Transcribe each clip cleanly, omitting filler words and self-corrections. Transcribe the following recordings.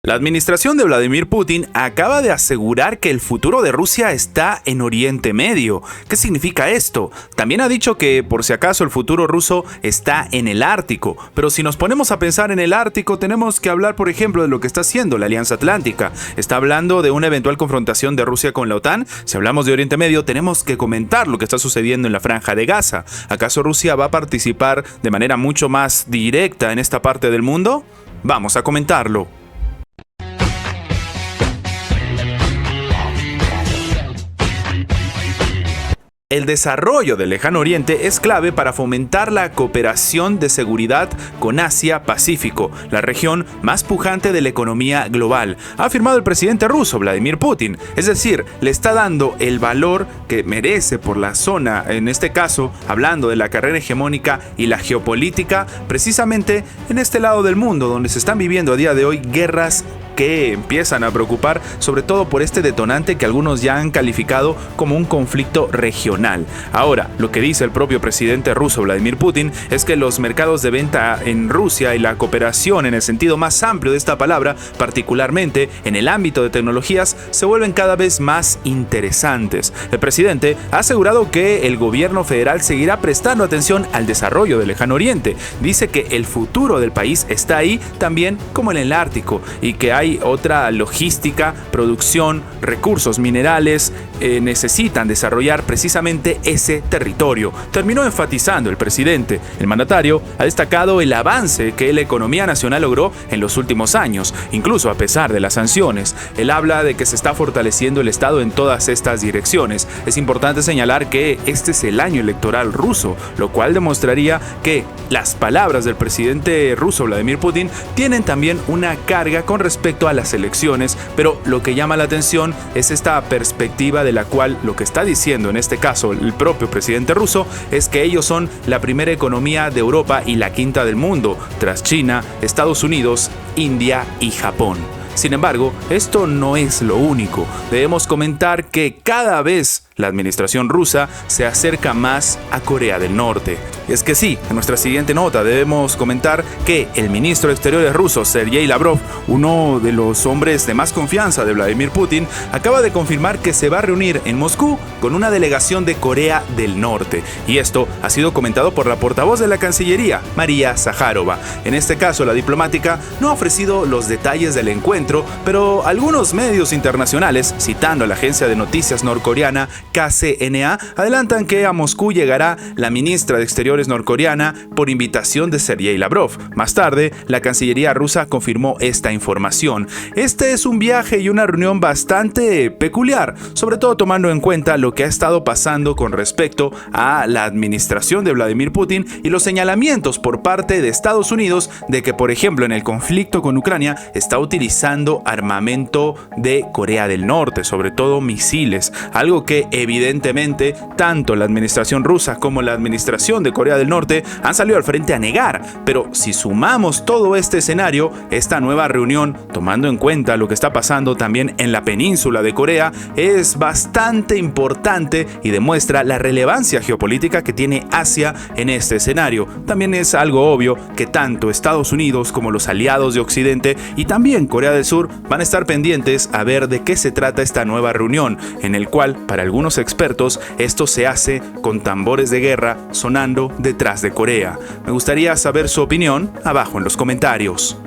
La administración de Vladimir Putin acaba de asegurar que el futuro de Rusia está en Oriente Medio. ¿Qué significa esto? También ha dicho que, por si acaso, el futuro ruso está en el Ártico. Pero si nos ponemos a pensar en el Ártico, tenemos que hablar, por ejemplo, de lo que está haciendo la Alianza Atlántica. Está hablando de una eventual confrontación de Rusia con la OTAN. Si hablamos de Oriente Medio, tenemos que comentar lo que está sucediendo en la Franja de Gaza. ¿Acaso Rusia va a participar de manera mucho más directa en esta parte del mundo? Vamos a comentarlo. El desarrollo del Lejano Oriente es clave para fomentar la cooperación de seguridad con Asia-Pacífico, la región más pujante de la economía global, ha afirmado el presidente ruso Vladimir Putin. Es decir, le está dando el valor que merece por la zona, en este caso, hablando de la carrera hegemónica y la geopolítica, precisamente en este lado del mundo, donde se están viviendo a día de hoy guerras que empiezan a preocupar, sobre todo por este detonante que algunos ya han calificado como un conflicto regional. Ahora, lo que dice el propio presidente ruso Vladimir Putin es que los mercados de venta en Rusia y la cooperación en el sentido más amplio de esta palabra, particularmente en el ámbito de tecnologías, se vuelven cada vez más interesantes. El presidente ha asegurado que el gobierno federal seguirá prestando atención al desarrollo del Lejano Oriente. Dice que el futuro del país está ahí también como en el Ártico y que hay otra logística, producción, recursos minerales, necesitan desarrollar precisamente ese territorio. Terminó enfatizando el presidente. El mandatario ha destacado el avance que la economía nacional logró en los últimos años, incluso a pesar de las sanciones. Él habla de que se está fortaleciendo el Estado en todas estas direcciones. Es importante señalar que este es el año electoral ruso, lo cual demostraría que las palabras del presidente ruso Vladimir Putin tienen también una carga con respecto a las elecciones, pero lo que llama la atención es esta perspectiva de la cual lo que está diciendo en este caso el propio presidente ruso es que ellos son la primera economía de Europa y la quinta del mundo, tras China, Estados Unidos, India y Japón. Sin embargo, esto no es lo único. Debemos comentar que cada vez la administración rusa se acerca más a Corea del Norte. Es que sí, en nuestra siguiente nota debemos comentar que el ministro de Exteriores ruso, Sergei Lavrov, uno de los hombres de más confianza de Vladimir Putin, acaba de confirmar que se va a reunir en Moscú con una delegación de Corea del Norte. Y esto ha sido comentado por la portavoz de la Cancillería, María Zaharova. En este caso, la diplomática no ha ofrecido los detalles del encuentro, pero algunos medios internacionales, citando a la agencia de noticias norcoreana KCNA, adelantan que a Moscú llegará la ministra de Exteriores norcoreana por invitación de Sergei Lavrov. Más tarde, la Cancillería rusa confirmó esta información. Este es un viaje y una reunión bastante peculiar, sobre todo tomando en cuenta lo que ha estado pasando con respecto a la administración de Vladimir Putin y los señalamientos por parte de Estados Unidos de que, por ejemplo, en el conflicto con Ucrania está utilizando armamento de Corea del Norte, sobre todo misiles, algo que evidentemente tanto la administración rusa como la administración de Corea del Norte han salido al frente a negar. Pero si sumamos todo este escenario, esta nueva reunión, tomando en cuenta lo que está pasando también en la península de Corea, es bastante importante y demuestra la relevancia geopolítica que tiene Asia en este escenario. También es algo obvio que tanto Estados Unidos como los aliados de Occidente y también Corea del Sur van a estar pendientes a ver de qué se trata esta nueva reunión, en el cual, para algunos expertos, esto se hace con tambores de guerra sonando detrás de Corea. Me gustaría saber su opinión abajo en los comentarios.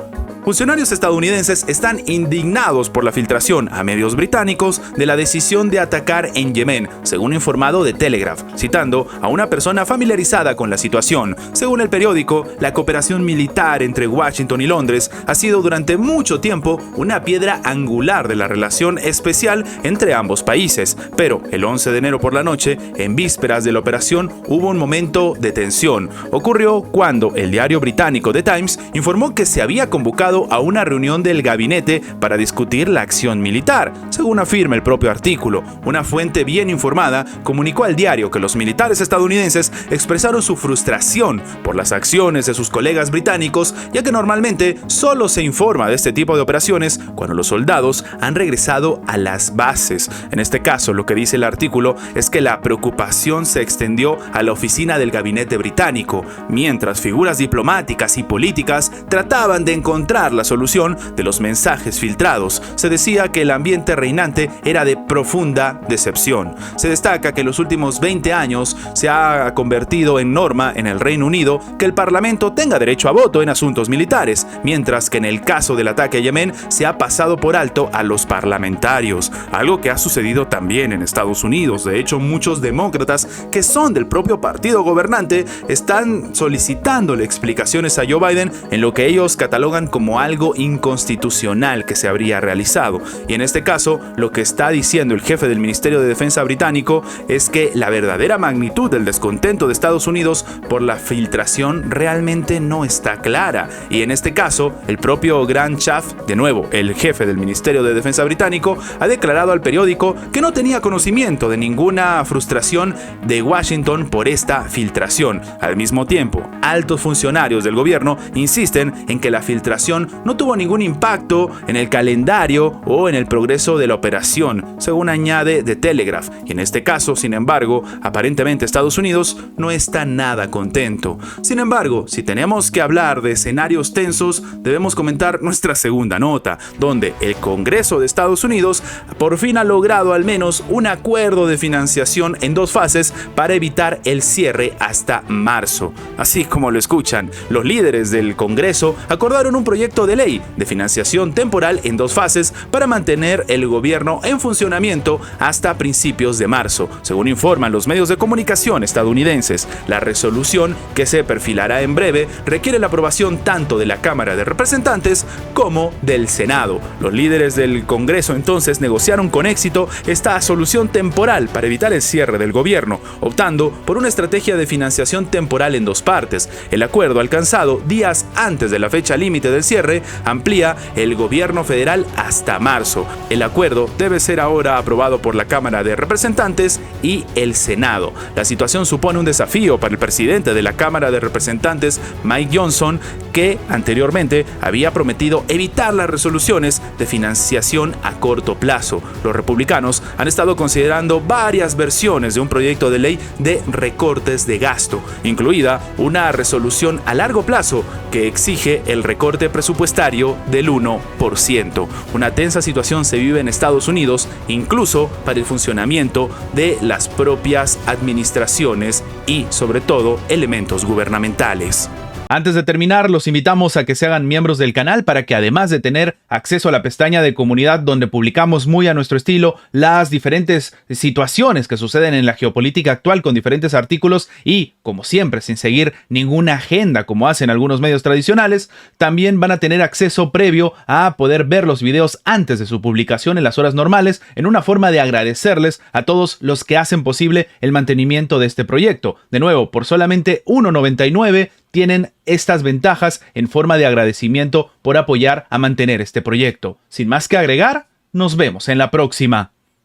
Funcionarios estadounidenses están indignados por la filtración a medios británicos de la decisión de atacar en Yemen, según informado The Telegraph, citando a una persona familiarizada con la situación. Según el periódico, la cooperación militar entre Washington y Londres ha sido durante mucho tiempo una piedra angular de la relación especial entre ambos países, pero el 11 de enero por la noche, en vísperas de la operación, hubo un momento de tensión. Ocurrió cuando el diario británico The Times informó que se había convocado a una reunión del gabinete para discutir la acción militar. Según afirma el propio artículo, una fuente bien informada comunicó al diario que los militares estadounidenses expresaron su frustración por las acciones de sus colegas británicos, ya que normalmente solo se informa de este tipo de operaciones cuando los soldados han regresado a las bases. En este caso, lo que dice el artículo es que la preocupación se extendió a la oficina del gabinete británico, mientras figuras diplomáticas y políticas trataban de encontrar cuestionar la solución de los mensajes filtrados. Se decía que el ambiente reinante era de profunda decepción. Se destaca que en los últimos 20 años se ha convertido en norma en el Reino Unido que el Parlamento tenga derecho a voto en asuntos militares, mientras que en el caso del ataque a Yemen se ha pasado por alto a los parlamentarios, algo que ha sucedido también en Estados Unidos. De hecho, muchos demócratas que son del propio partido gobernante están solicitándole explicaciones a Joe Biden en lo que ellos catalogan como algo inconstitucional que se habría realizado. Y en este caso, lo que está diciendo el jefe del Ministerio de Defensa británico es que la verdadera magnitud del descontento de Estados Unidos por la filtración realmente no está clara. Y en este caso, el propio Grant Shapps, de nuevo el jefe del Ministerio de Defensa británico, ha declarado al periódico que no tenía conocimiento de ninguna frustración de Washington por esta filtración. Al mismo tiempo, altos funcionarios del gobierno insisten en que la filtración no tuvo ningún impacto en el calendario o en el progreso de la operación, según añade The Telegraph. Y en este caso, sin embargo, aparentemente Estados Unidos no está nada contento. Sin embargo, si tenemos que hablar de escenarios tensos, debemos comentar nuestra segunda nota, donde el Congreso de Estados Unidos por fin ha logrado al menos un acuerdo de financiación en 2 fases para evitar el cierre hasta marzo. Así como lo escuchan, los líderes del Congreso acordaron un proyecto de ley de financiación temporal en 2 fases para mantener el gobierno en funcionamiento hasta principios de marzo, según informan los medios de comunicación estadounidenses. La resolución, que se perfilará en breve, requiere la aprobación tanto de la Cámara de Representantes como del Senado. Los líderes del Congreso entonces negociaron con éxito esta solución temporal para evitar el cierre del gobierno, optando por una estrategia de financiación temporal en 2 partes. El acuerdo alcanzado días antes de la fecha límite del cierre amplía el gobierno federal hasta marzo. El acuerdo debe ser ahora aprobado por la Cámara de Representantes y el Senado. La situación supone un desafío para el presidente de la Cámara de Representantes, Mike Johnson, que anteriormente había prometido evitar las resoluciones de financiación a corto plazo. Los republicanos han estado considerando varias versiones de un proyecto de ley de recortes de gasto, incluida una resolución a largo plazo que exige el recorte presupuestario del 1%. Una tensa situación se vive en Estados Unidos, incluso para el funcionamiento de las propias administraciones y, sobre todo, elementos gubernamentales. Antes de terminar, los invitamos a que se hagan miembros del canal para que, además de tener acceso a la pestaña de comunidad donde publicamos muy a nuestro estilo las diferentes situaciones que suceden en la geopolítica actual con diferentes artículos y, como siempre, sin seguir ninguna agenda como hacen algunos medios tradicionales, también van a tener acceso previo a poder ver los videos antes de su publicación en las horas normales, en una forma de agradecerles a todos los que hacen posible el mantenimiento de este proyecto. De nuevo, por solamente $1.99 tienen estas ventajas en forma de agradecimiento por apoyar a mantener este proyecto. Sin más que agregar, nos vemos en la próxima.